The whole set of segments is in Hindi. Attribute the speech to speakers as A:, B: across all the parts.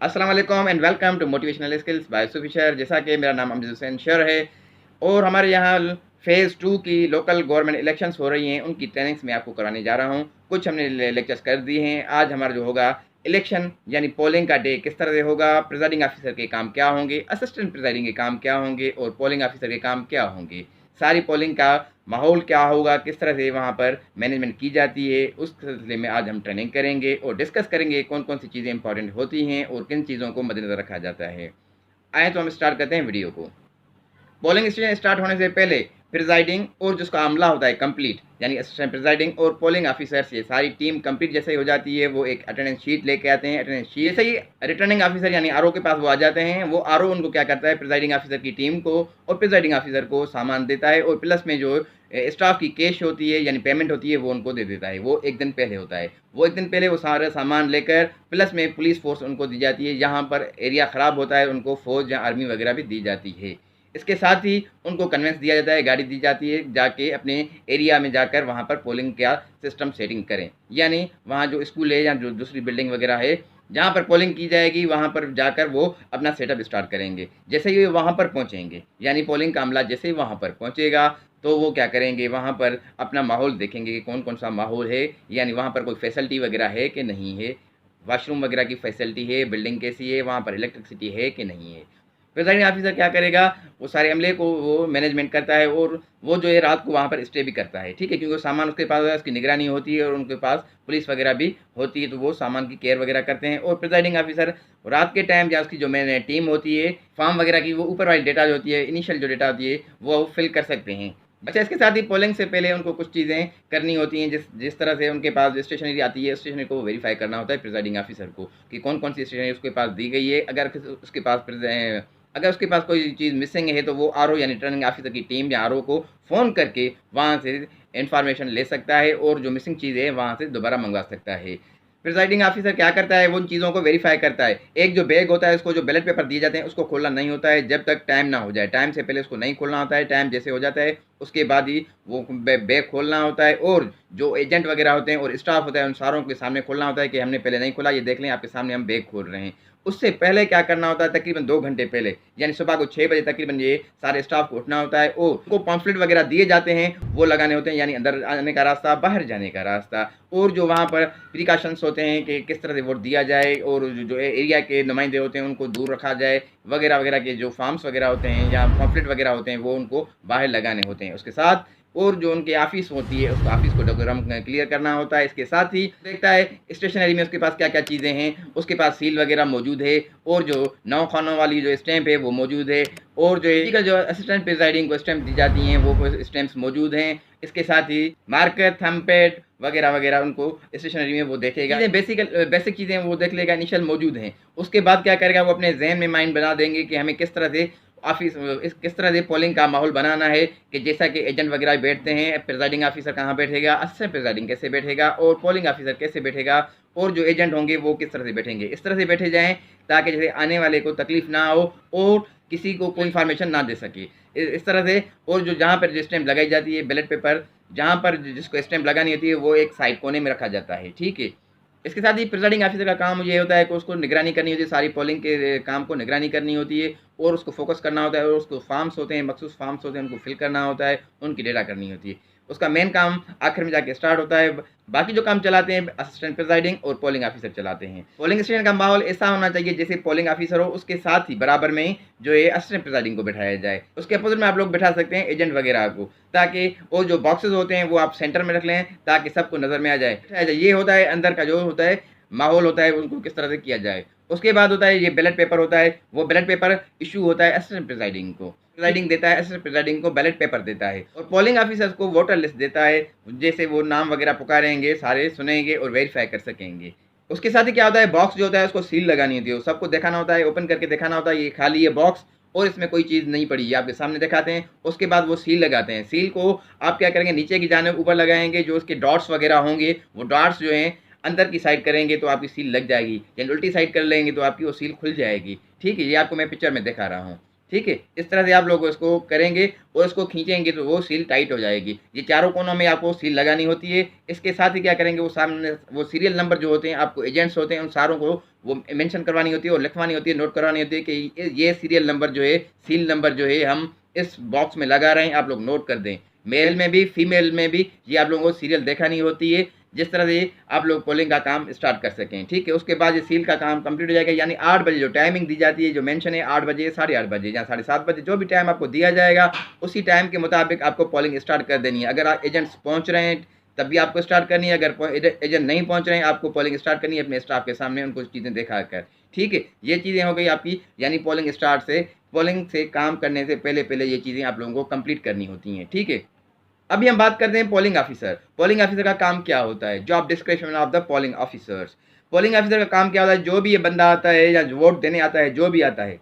A: अस्सलाम वालेकुम and welcome to motivational skills by सुफिशर। जैसा कि मेरा नाम अमजद हुसैन शर है और हमारे यहाँ फ़ेज़ 2 की लोकल गवर्नमेंट इलेक्शंस हो रही हैं, उनकी ट्रेनिंग्स मैं आपको कराने जा रहा हूँ। कुछ हमने लेक्चर्स कर दिए हैं। आज हमारा जो होगा इलेक्शन यानी पोलिंग का डे किस तरह से होगा, प्रिजाइडिंग ऑफिसर के काम क्या होंगे, असिस्टेंट प्रिजाइडिंग के काम क्या होंगे और पोलिंग ऑफिसर के काम क्या होंगे। सारी पोलिंग का माहौल क्या होगा, किस तरह से वहाँ पर मैनेजमेंट की जाती है, उस सिलसिले में आज हम ट्रेनिंग करेंगे और डिस्कस करेंगे कौन-कौन सी चीज़ें इंपॉर्टेंट होती हैं और किन चीज़ों को मद्देनज़र रखा जाता है। आएँ तो हम स्टार्ट करते हैं वीडियो को। पोलिंग स्टेशन स्टार्ट होने से पहले प्रिजाइडिंग और जो उसका अमला होता है कंप्लीट यानी असिस्टेंट प्रिजाइडिंग और पोलिंग ऑफिसर्स, ये सारी टीम कंप्लीट जैसे ही हो जाती है वो एक अटेंडेंस शीट लेके आते हैं। अटेंडेंस शीट जैसे ही रिटर्निंग ऑफिसर यानी आरओ के पास वो आ जाते हैं, वो आरओ उनको क्या करता है, प्रिजाइडिंग ऑफिसर की टीम को और प्रिजाइडिंग ऑफिसर को सामान देता है और प्लस में जो स्टाफ की कैश होती है यानी पेमेंट होती है वो उनको दे देता है। वो एक दिन पहले होता है। वो एक दिन पहले वो सारा सामान लेकर प्लस में पुलिस फोर्स उनको दी जाती है। जहाँ पर एरिया ख़राब होता है उनको फौज या आर्मी वगैरह भी दी जाती है। इसके साथ ही उनको कन्वेंस दिया जाता है, गाड़ी दी जाती है, जाके अपने एरिया में जाकर वहाँ पर पोलिंग का सिस्टम सेटिंग करें। यानी वहाँ जो स्कूल है या जो दूसरी बिल्डिंग वगैरह है जहाँ पर पोलिंग की जाएगी वहाँ पर जाकर वो अपना सेटअप स्टार्ट करेंगे। जैसे ही वहाँ पर पहुँचेंगे यानी पोलिंग का अमला जैसे ही वहाँ पर पहुँचेगा तो वो क्या करेंगे, वहाँ पर अपना माहौल देखेंगे कि कौन कौन सा माहौल है, यानी वहाँ पर कोई फैसिलिटी वगैरह है कि नहीं है, वॉशरूम वगैरह की फैसिलिटी है, बिल्डिंग कैसी है, वहाँ पर इलेक्ट्रिसिटी है कि नहीं है। प्रिजाइडिंग ऑफिसर क्या करेगा, वो सारे अमले को वो मैनेजमेंट करता है और वो जो है रात को वहाँ पर स्टे भी करता है, ठीक है, क्योंकि वो सामान उसके पास है, उसकी निगरानी होती है और उनके पास पुलिस वगैरह भी होती है, तो वो सामान की केयर वगैरह करते हैं। और प्रिजाइडिंग ऑफिसर रात के टाइम या उसकी जो मैंने टीम होती है फॉर्म वगैरह की, वो ऊपर वाली डेटा जो होती है, इनिशियल जो डेटा होती है वो फिल कर सकते हैं। अच्छा, इसके साथ ही पोलिंग से पहले उनको कुछ चीज़ें करनी होती हैं, जिस जिस तरह से उनके पास जो स्टेशनरी आती है, स्टेशनरी को वेरीफाई करना होता है प्रिजाइडिंग ऑफिसर को कि कौन कौन सी स्टेशनरी उसके पास दी गई है। अगर उसके पास कोई चीज़ मिसिंग है तो वो आरओ यानी रिटर्निंग ऑफिसर की टीम या आरओ को फ़ोन करके वहाँ से इन्फॉर्मेशन ले सकता है और जो मिसिंग चीज़ है वहाँ से दोबारा मंगवा सकता है। प्रिजाइडिंग ऑफिसर क्या करता है, वो उन चीज़ों को वेरीफाई करता है। एक जो बैग होता है उसको जो बैलेट पेपर दिए जाते हैं उसको खोलना नहीं होता है जब तक टाइम ना हो जाए। टाइम से पहले उसको नहीं खोलना होता है। टाइम जैसे हो जाता है उसके बाद ही वो बैग खोलना होता है और जो एजेंट वगैरह होते हैं और स्टाफ होता है उन सारों के सामने खोलना होता है कि हमने पहले नहीं खोला, ये देख लें आपके सामने हम बैग खोल रहे हैं। उससे पहले क्या करना होता है, तकरीबन 2 घंटे पहले यानी सुबह को 6 बजे तकरीबन ये सारे स्टाफ को उठना होता है और उनको पम्फलेट वगैरह दिए जाते हैं, वो लगाने होते हैं, यानी अंदर आने का रास्ता, बाहर जाने का रास्ता और जो वहाँ पर प्रिकॉशंस होते हैं कि किस तरह से वोट दिया जाए और जो एरिया के नुमाइंदे होते हैं उनको दूर रखा जाए वगैरह वगैरह के जो फॉर्म्स वगैरह होते हैं या पम्फलेट वगैरह होते हैं वो उनको बाहर लगाने होते हैं। उसके साथ और जो उनकी ऑफिस होती है उस ऑफिस को डायग्राम क्लियर करना होता है। इसके साथ ही देखता है स्टेशनरी में उसके पास क्या-क्या चीज़ें हैं, उसके पास सील वगैरह मौजूद है और जो 9 खानों वाली जो स्टैम्प है वो मौजूद है और जो फिजिकल जो असिस्टेंट प्रिजाइडिंग को स्टैम्प दी जाती हैं वो स्टैम्प्स मौजूद हैं। इसके साथ ही मार्कर, थंब पैड वगैरह वगैरह उनको स्टेशनरी में वो देखेगा। बेसिक चीज़ें वो देख लेगा, इनिशियल मौजूद हैं। उसके बाद क्या करेगा, वो अपने ज़हन में माइंड बना देंगे कि हमें किस तरह से किस तरह से पोलिंग का माहौल बनाना है कि जैसा कि एजेंट वगैरह बैठते हैं, प्रिजाइडिंग ऑफिसर कहाँ बैठेगा, असिस्टेंट प्रिजाइडिंग कैसे बैठेगा और पोलिंग ऑफिसर कैसे बैठेगा और जो एजेंट होंगे वो किस तरह से बैठेंगे। इस तरह से बैठे जाएँ ताकि जैसे आने वाले को तकलीफ ना हो और किसी को कोई इन्फॉर्मेशन ना दे सके। इस तरह से और जो जहाँ पर जो स्टैम्प लगाई जाती है बैलेट पेपर, जहाँ पर जिसको स्टैम्प लगानी होती है वो एक साइड कोने में रखा जाता है, ठीक है। इसके साथ ही प्रिजाइडिंग ऑफिसर का काम ये होता है कि उसको निगरानी करनी होती है, सारी पोलिंग के काम को निगरानी करनी होती है और उसको फोकस करना होता है और उसको फॉर्म्स होते हैं, मखसूस फॉर्म्स होते हैं, उनको फिल करना होता है, उनकी डेटा करनी होती है। उसका मेन काम आखिर में जाके स्टार्ट होता है। बाकी जो काम चलाते हैं असिस्टेंट प्रिजाइडिंग और पोलिंग ऑफिसर चलाते हैं। पोलिंग स्टेशन का माहौल ऐसा होना चाहिए जैसे पोलिंग ऑफिसर हो, उसके साथ ही बराबर में जो है असिस्टेंट प्रिजाइडिंग को बैठाया जाए। उसके अपोजिट में आप लोग बैठा सकते हैं एजेंट वगैरह को, ताकि वो जो बॉक्सेस होते हैं वो आप सेंटर में रख लें ताकि सबको नज़र में आ जाए। ये होता है अंदर का जो होता है माहौल होता है, उनको किस तरह से किया जाए। उसके बाद होता है ये बैलेट पेपर होता है, वो बैलेट पेपर इशू होता है असिस्टेंट प्रिजाइडिंग को। प्रिजाइडिंग देता है असिस्टेंट प्रिजाइडिंग को बैलेट पेपर देता है और पोलिंग ऑफिसर्स को वोटर लिस्ट देता है, जैसे वो नाम वगैरह पुकारेंगे, सारे सुनेंगे और वेरीफाई कर सकेंगे। उसके साथ ही क्या होता है, बॉक्स जो होता है उसको सील लगानी होती है, सबको दिखाना होता है, ओपन करके दिखाना होता है ये खाली है बॉक्स और इसमें कोई चीज़ नहीं पड़ी, ये आपके सामने दिखाते हैं। उसके बाद वो सील लगाते हैं। सील को आप क्या करेंगे, नीचे की जानिब ऊपर लगाएंगे, जो उसके डॉट्स वगैरह होंगे वो डॉट्स जो हैं अंदर की साइड करेंगे तो आपकी सील लग जाएगी, या उल्टी साइड कर लेंगे तो आपकी वो सील खुल जाएगी, ठीक है। ये आपको मैं पिक्चर में दिखा रहा हूँ, ठीक है? इस तरह से आप लोग इसको करेंगे और इसको खींचेंगे तो वो सील टाइट हो जाएगी। ये चारों कोनों में आपको सील लगानी होती है। इसके साथ ही क्या करेंगे, वो सामने वो सीरियल नंबर जो होते हैं, आपको एजेंट्स होते हैं, उन सारों को वो मेंशन करवानी होती है और लिखवानी होती है, नोट करवानी होती है कि ये सीरियल नंबर जो है, सील नंबर जो है, हम इस बॉक्स में लगा रहे हैं, आप लोग नोट कर दें। मेल में भी, फीमेल में भी ये आप लोगों को सीरियल दिखानी होती है, जिस तरह से आप लोग पोलिंग का काम स्टार्ट कर सकें, ठीक है? उसके बाद ये सील का काम कंप्लीट हो जाएगा, यानी 8 बजे जो टाइमिंग दी जाती है, जो मेंशन है 8 बजे, 8:30 बजे या 7:30 बजे, जो भी टाइम आपको दिया जाएगा, उसी टाइम के मुताबिक आपको पोलिंग स्टार्ट कर देनी है। अगर आप एजेंट्स पहुँच रहे हैं, तब भी आपको स्टार्ट करनी है, अगर एजेंट नहीं पहुँच रहे हैं, आपको पोलिंग स्टार्ट करनी है अपने स्टाफ के सामने, उनको चीज़ें दिखाकर, ठीक है? ये चीज़ें हो गई आपकी, यानी पोलिंग से काम करने से पहले ये चीज़ें आप लोगों को कंप्लीट करनी होती हैं, ठीक है? अभी हम बात करते हैं पोलिंग ऑफिसर। पोलिंग ऑफिसर का काम क्या होता है? Job description of the polling officers. Polling officer का काम क्या होता है? जो भी ये बंदा आता है या वोट देने आता है, जो भी आता है,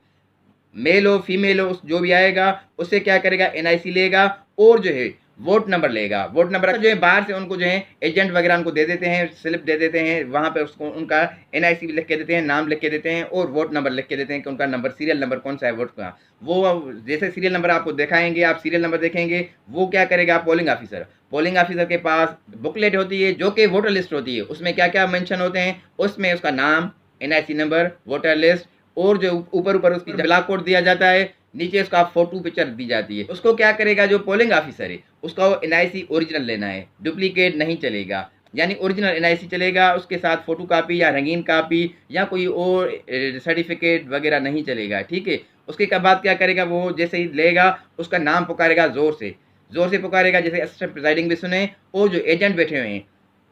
A: मेल हो, फीमेल हो, जो भी आएगा, उससे क्या करेगा, एनआईसी लेगा और जो है वोट नंबर लेगा। वोट नंबर जो है बाहर से उनको जो है एजेंट वगैरह उनको दे देते हैं, स्लिप दे देते हैं, वहाँ पे उसको उनका एनआईसी भी लिख के देते हैं, नाम लिख के देते हैं और वोट नंबर लिख के देते हैं कि उनका नंबर, सीरियल नंबर कौन सा है वोट का। वो जैसे सीरियल नंबर आपको दिखाएंगे, आप सीरियल नंबर देखेंगे, वो क्या करेगा, पोलिंग ऑफिसर के पास बुकलेट होती है जो कि वोटर लिस्ट होती है। उसमें क्या क्या मेंशन होते हैं, उसमें उसका नाम, एनआईसी नंबर, वोटर लिस्ट और जो ऊपर उसकी ब्लॉक कोड दिया जाता है, नीचे उसका फोटो पिक्चर दी जाती है। उसको क्या करेगा, जो पोलिंग ऑफिसर है, उसका वो एनआईसी ओरिजिनल लेना है, डुप्लीकेट नहीं चलेगा, यानी ओरिजिनल एनआईसी चलेगा, उसके साथ फोटो कापी या रंगीन कापी या कोई और सर्टिफिकेट वगैरह नहीं चलेगा, ठीक है? उसके बाद क्या करेगा, वो जैसे ही लेगा उसका नाम पुकारेगा, ज़ोर से पुकारेगा, जैसे असिस्टेंट प्रिजाइडिंग भी सुने और जो एजेंट बैठे हुए हैं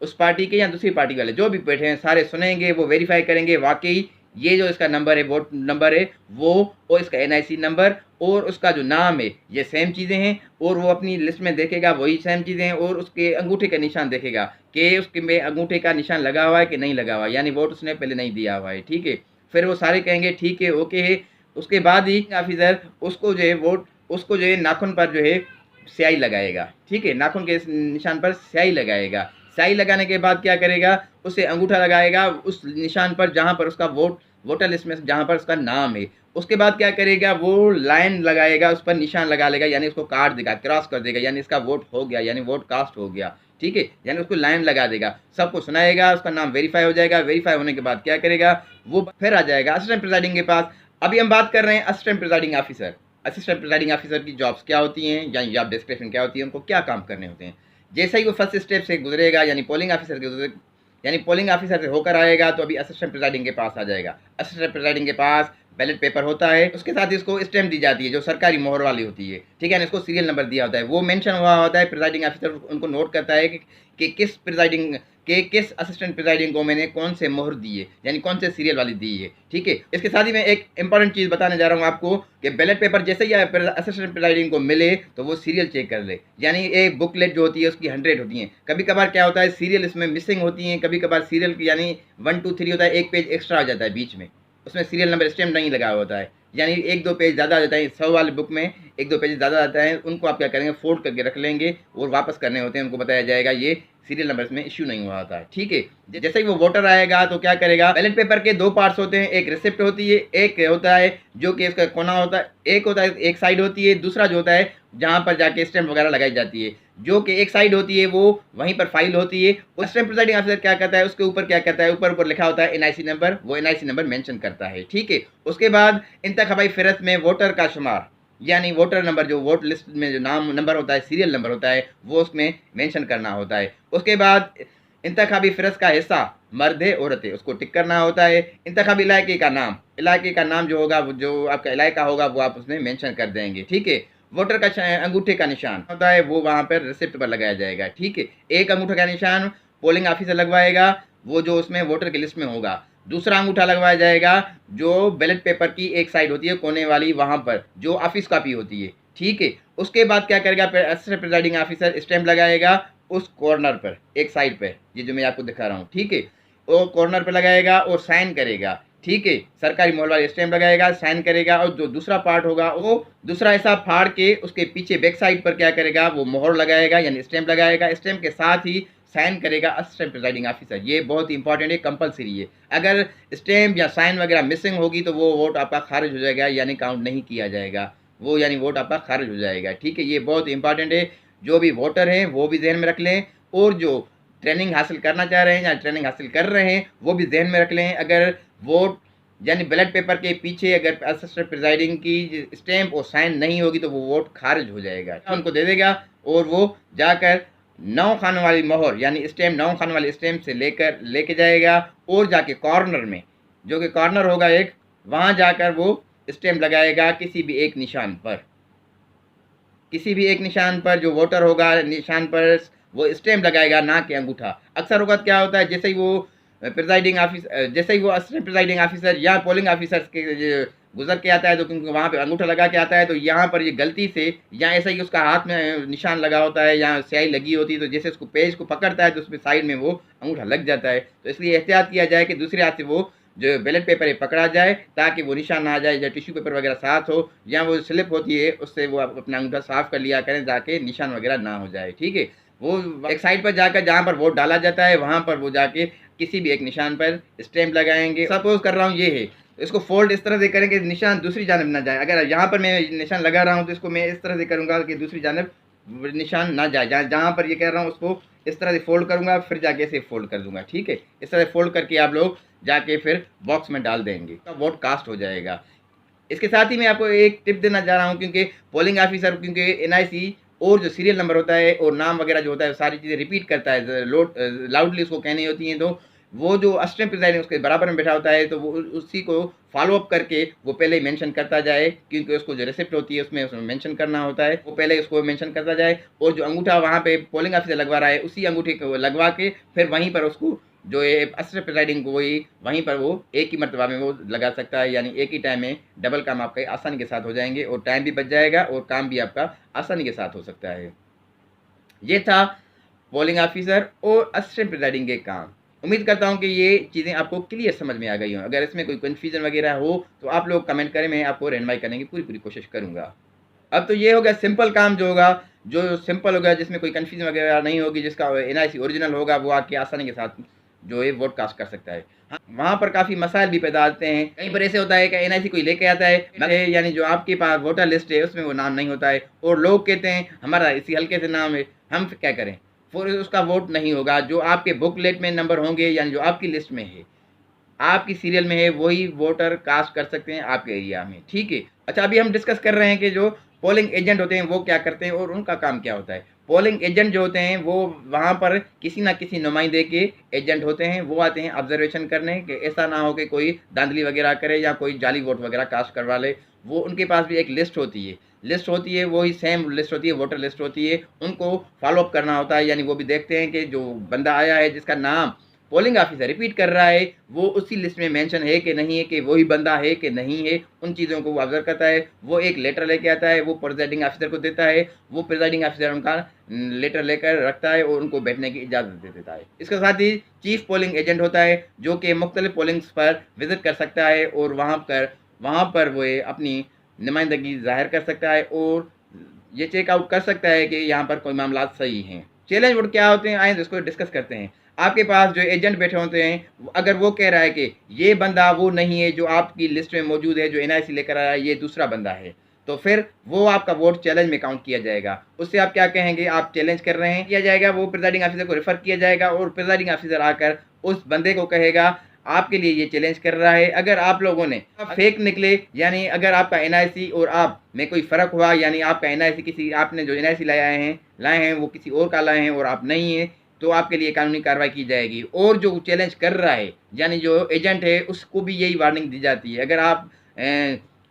A: उस पार्टी के या दूसरी पार्टी वाले जो भी बैठे हैं, सारे सुनेंगे, वो वेरीफाई करेंगे वाकई ये जो इसका नंबर है, वोट नंबर है, वो और इसका एनआईसी नंबर और उसका जो नाम है, ये सेम चीज़ें हैं और वो अपनी लिस्ट में देखेगा वही सेम चीज़ें हैं और उसके अंगूठे का निशान देखेगा कि उसके में अंगूठे का निशान लगा हुआ है कि नहीं लगा हुआ है, यानी वोट उसने पहले नहीं दिया हुआ है, ठीक है? फिर वो सारे कहेंगे ठीक है, ओके है। उसके बाद ही ऑफिसर उसको जो है नाखून पर जो है स्याही लगाएगा, ठीक है? नाखून के निशान पर स्याही लगाएगा। स्याही लगाने के बाद क्या करेगा, उसे अंगूठा लगाएगा उस निशान पर जहाँ पर उसका वोटर लिस्ट में जहाँ पर उसका नाम है। उसके बाद क्या करेगा, वो लाइन लगाएगा, उस पर निशान लगा लेगा, यानी उसको काट देगा, क्रॉस कर देगा, यानी इसका वोट हो गया, यानी वोट कास्ट हो गया, ठीक है? यानी उसको लाइन लगा देगा, सबको सुनाएगा, उसका नाम वेरीफाई हो जाएगा। वेरीफाई होने के बाद क्या करेगा, वो फिर आ जाएगा असिस्टेंट प्रिजाइडिंग के पास। अभी हम बात कर रहे हैं assistant presiding officer. Assistant presiding officer की जॉब्स क्या होती हैं, या जॉब डिस्क्रिप्शन क्या होती है, उनको क्या काम करने होते हैं। जैसे ही वो फर्स्ट स्टेप से गुजरेगा, यानी पोलिंग ऑफिसर से होकर आएगा, तो अभी असिस्टेंट प्रिजाइडिंग के पास आ जाएगा। असिस्टेंट प्रिजाइडिंग के पास बैलेट पेपर होता है, उसके साथ इसको स्टैम्प दी जाती है जो सरकारी मोहर वाली होती है, ठीक है ना? इसको सीरियल नंबर दिया होता है, वो मेंशन हुआ होता है। प्रिजाइडिंग ऑफिसर उनको नोट करता है कि किस असिस्टेंट प्रिजाइडिंग को मैंने कौन से मोहर दी है, यानी कौन से सीरियल वाली दी है, ठीक है? इसके साथ ही मैं एक इंपॉर्टेंट चीज़ बताने जा रहा हूँ आपको कि बैलेट पेपर जैसे ही असिस्टेंट प्रिजाइडिंग को मिले तो वो सीरियल चेक कर ले, यानी एक बुकलेट जो होती है उसकी 100 होती हैं। कभी कभार क्या होता है, सीरियल इसमें मिसिंग होती हैं, कभी कभार सीरियल यानी 1 2 3 होता है, एक पेज एक्स्ट्रा आ जाता है बीच में, उसमें सीरियल नंबर स्टैम्प नहीं लगा हुआ होता है, यानी 1 2 पेज ज़्यादा आ जाता है। 100 वाले बुक में 1 2 पेज ज़्यादा आता है, उनको आप क्या करेंगे, फोल्ड करके रख लेंगे और वापस करने होते हैं। उनको बताया जाएगा ये सीरियल नंबर इसमें इश्यू नहीं हुआ होता है, ठीक है? जैसे ही वो वोटर आएगा तो क्या करेगा, बैलेट पेपर के 2 पार्ट्स होते हैं, एक रिसिप्ट होती है, एक होता है जो कि इसका कोना होता है, एक होता है एक साइड होती है, दूसरा जो होता है जहाँ पर जाके स्टैम्प वगैरह लगाई जाती है। जो कि एक साइड होती है वो वहीं पर फाइल होती है। असिस्टेंट प्रिजाइडिंग ऑफिसर क्या करता है, उसके ऊपर क्या करता है, ऊपर लिखा होता है एनआईसी नंबर, वो एनआईसी नंबर मेंशन करता है, ठीक है? उसके बाद इंतखाबी फ़हरिस्त में वोटर का शुमार, यानी वोटर नंबर जो वोट लिस्ट में जो नाम नंबर होता है, सीरियल नंबर होता है, वो उसमें मेंशन करना होता है। उसके बाद इंतखाबी फ़हरिस्त का हिस्सा मर्द है औरत है, उसको टिक करना होता है। इंतखाबी इलाके का नाम जो होगा, जो आपका इलाका होगा, वो आप उसमें मेंशन कर देंगे, ठीक है? वोटर का अंगूठे का निशान होता है, वो वहाँ पर रिसिप्ट पर लगाया जाएगा, ठीक है? एक अंगूठे का निशान पोलिंग ऑफिसर लगवाएगा, वो जो उसमें वोटर की लिस्ट में होगा। दूसरा अंगूठा लगवाया जाएगा जो बैलेट पेपर की एक साइड होती है कोने वाली, वहाँ पर जो ऑफिस कॉपी होती है, ठीक है? उसके बाद क्या करेगा, असिस्टेंट प्रिजाइडिंग ऑफिसर स्टैम्प लगाएगा उस कॉर्नर पर, एक साइड पर, ये जो मैं आपको दिखा रहा हूँ, ठीक है? वो कॉर्नर पर लगाएगा और साइन करेगा, ठीक है? सरकारी मोहर वाली स्टैम्प लगाएगा, साइन करेगा और जो दूसरा पार्ट होगा वो दूसरा हिस्सा फाड़ के उसके पीछे बैक साइड पर क्या करेगा, वो मोहर लगाएगा, यानी स्टैम्प लगाएगा। स्टैम्प के साथ ही साइन करेगा असिस्टेंट प्रिजाइडिंग ऑफिसर। ये बहुत ही इंपॉर्टेंट है, कंपलसरी है। अगर स्टैम्प या साइन वगैरह मिसिंग होगी तो वो वोट आपका खारिज हो जाएगा, यानी काउंट नहीं किया जाएगा, वो यानी वोट आपका खारिज हो जाएगा। ठीक है, ये बहुत इंपॉर्टेंट है। जो भी वोटर हैं वो भी जहन में रख लें, और जो ट्रेनिंग हासिल करना चाह रहे हैं या ट्रेनिंग हासिल कर रहे हैं वो भी जहन में रख लें। अगर वोट यानी बैलेट पेपर के पीछे अगर असिस्टेंट प्रिजाइडिंग की स्टैम्प और साइन नहीं होगी तो वो वोट खारिज हो जाएगा, उनको दे देगा और वो जाकर 9 खानों वाली मोहर यानी स्टैम्प 9 खानों वाली स्टैम्प से लेके जाएगा, और जाके कॉर्नर में जो कि कॉर्नर होगा एक, वहाँ जाकर वो स्टैम्प लगाएगा किसी भी एक निशान पर, किसी भी एक निशान पर जो वोटर होगा निशान पर वो स्टैम्प लगाएगा, ना कि अंगूठा। अक्सर वक्त क्या होता है, जैसे ही वो प्रिजाइडिंग ऑफिसर, जैसे ही वो असिस्टेंट प्रिजाइडिंग ऑफिसर या पोलिंग ऑफिसर्स के गुजर के आता है तो क्योंकि वहाँ पे अंगूठा लगा के आता है, तो यहाँ पर ये गलती से या ऐसा ही उसका हाथ में निशान लगा होता है या स्याही लगी होती है, तो जैसे उसको पेज को पकड़ता है तो उसमें साइड में वो अंगूठा लग जाता है। तो इसलिए एहतियात किया जाए कि दूसरे हाथ से वो जो बैलेट पेपर है पकड़ा जाए, ताकि वो निशान ना आ जाए, या टिश्यू पेपर वगैरह साथ हो या वो स्लिप होती है उससे वो अपना अंगूठा साफ कर लिया करें ताकि निशान वगैरह ना हो जाए। ठीक है, वो एक साइड पर जाकर जहाँ पर वोट डाला जाता है वहाँ पर वो जाके किसी भी एक निशान पर स्टैम्प लगाएंगे। सपोज कर रहा हूँ ये है, तो इसको फोल्ड इस तरह से करेंगे निशान दूसरी जानब ना जाए। अगर यहाँ पर मैं निशान लगा रहा हूँ तो इसको मैं इस तरह से करूँगा कि दूसरी जानब निशान ना जाए, जहाँ पर ये कह रहा हूँ उसको इस तरह से फोल्ड करूँगा, फिर जाके इसे फोल्ड कर दूंगा। ठीक है, इस तरह फोल्ड करके आप लोग जाके फिर बॉक्स में डाल देंगे, तो वोट कास्ट हो जाएगा। इसके साथ ही मैं आपको एक टिप देना चाह रहा हूँ, क्योंकि पोलिंग ऑफिसर क्योंकि NIC और जो सीरियल नंबर होता है और नाम वगैरह जो होता है सारी चीज़ें रिपीट करता है, लाउडली उसको कहनी होती हैं, तो वो जो असिस्टेंट प्रिजाइडिंग उसके बराबर में बैठा होता है तो वो उसी को फॉलो अप करके वो पहले ही मेंशन करता जाए, क्योंकि उसको जो रिसिप्ट होती है उसमें मेंशन करना होता है, वो पहले उसको मेंशन करता जाए, और जो अंगूठा वहाँ पे पोलिंग ऑफिसर लगवा रहा है उसी अंगूठे को लगवा के फिर वहीं पर उसको जो ये असिस्टेंट प्रिजाइडिंग को वहीं पर वो एक ही मरतबा में वो लगा सकता है, यानी एक ही टाइम में डबल काम आपका आसानी के साथ हो जाएंगे और टाइम भी बच जाएगा और काम भी आपका आसानी के साथ हो सकता है। ये था पोलिंग ऑफिसर और असिस्टेंट प्रिजाइडिंग के काम। उम्मीद करता हूँ कि ये चीज़ें आपको क्लियर समझ में आ गई हों। अगर इसमें कोई कन्फ्यूजन वगैरह हो तो आप लोग कमेंट करें, मैं आपको रहनुमाई करने की पूरी कोशिश करूँगा। अब तो ये हो गया सिंपल काम, जो होगा जो सिंपल होगा जिसमें कोई कन्फ्यूजन वगैरह नहीं होगी, जिसका NIC ओरिजिनल होगा वो आके आसानी के साथ जो है वोट कास्ट कर सकता है। हाँ, वहाँ पर काफ़ी मसाइल भी पैदा आते हैं। कहीं पर ऐसे होता है कि NIC कोई लेके आता है, यानी जो आपके पास वोटर लिस्ट है उसमें वो नाम नहीं होता है, और लोग कहते हैं हमारा इसी हल्के से नाम है, हम फिर क्या करें, फिर उसका वोट नहीं होगा। जो आपके बुकलेट में नंबर होंगे यानी जो आपकी लिस्ट में है, आपकी सीरियल में है, वही वोटर कास्ट कर सकते हैं आपके एरिया में। ठीक है, अच्छा अभी हम डिस्कस कर रहे हैं कि जो पोलिंग एजेंट होते हैं वो क्या करते हैं और उनका काम क्या होता है। पोलिंग एजेंट जो होते हैं वो वहाँ पर किसी ना किसी नुमाइंदे के एजेंट होते हैं, वो आते हैं ऑब्जर्वेशन करने कि ऐसा ना हो कि कोई धांधली वगैरह करे या कोई जाली वोट वगैरह कास्ट करवा ले। वो उनके पास भी एक लिस्ट होती है, वही सेम लिस्ट होती है, वोटर लिस्ट होती है, उनको फॉलोअप करना होता है। यानी वो भी देखते हैं कि जो बंदा आया है जिसका नाम पोलिंग ऑफिसर रिपीट कर रहा है वो उसी लिस्ट में मेंशन है कि नहीं है, कि वही बंदा है कि नहीं है, उन चीज़ों को वो ऑब्जर्व करता है। वो एक लेटर लेके आता है, वो प्रिजाइडिंग ऑफिसर को देता है, वो प्रिजाइडिंग ऑफिसर उनका लेटर लेकर रखता है और उनको बैठने की इजाज़त दे देता है। इसके साथ ही चीफ पोलिंग एजेंट होता है जो कि मुख्तलिफ पोलिंग्स पर विजिट कर सकता है और वहाँ पर वो अपनी नुमाइंदगी ज़ाहिर कर सकता है और ये चेकआउट कर सकता है कि यहाँ पर कोई मामला सही हैं। चैलेंज वोट क्या होते हैं, आए इसको डिस्कस करते हैं। आपके पास जो एजेंट बैठे होते हैं, अगर वो कह रहा है कि ये बंदा वो नहीं है जो आपकी लिस्ट में मौजूद है, जो NIC लेकर आया है, ये दूसरा बंदा है, तो फिर वो आपका वोट चैलेंज में काउंट किया जाएगा। उससे आप क्या कहेंगे, आप चैलेंज कर रहे हैं, किया जाएगा, वो प्रिजाइडिंग ऑफिसर को रेफर किया जाएगा और प्रिजाइडिंग ऑफिसर आकर उस बंदे को कहेगा आपके लिए ये चैलेंज कर रहा है। अगर आप लोगों ने फेक निकले, यानी अगर आपका NIC और आप में कोई फ़र्क हुआ, यानी आपका NIC किसी आपने जो NIC लाए हैं वो किसी और का लाए हैं और आप नहीं हैं, तो आपके लिए कानूनी कार्रवाई की जाएगी। और जो चैलेंज कर रहा है यानी जो एजेंट है उसको भी यही वार्निंग दी जाती है।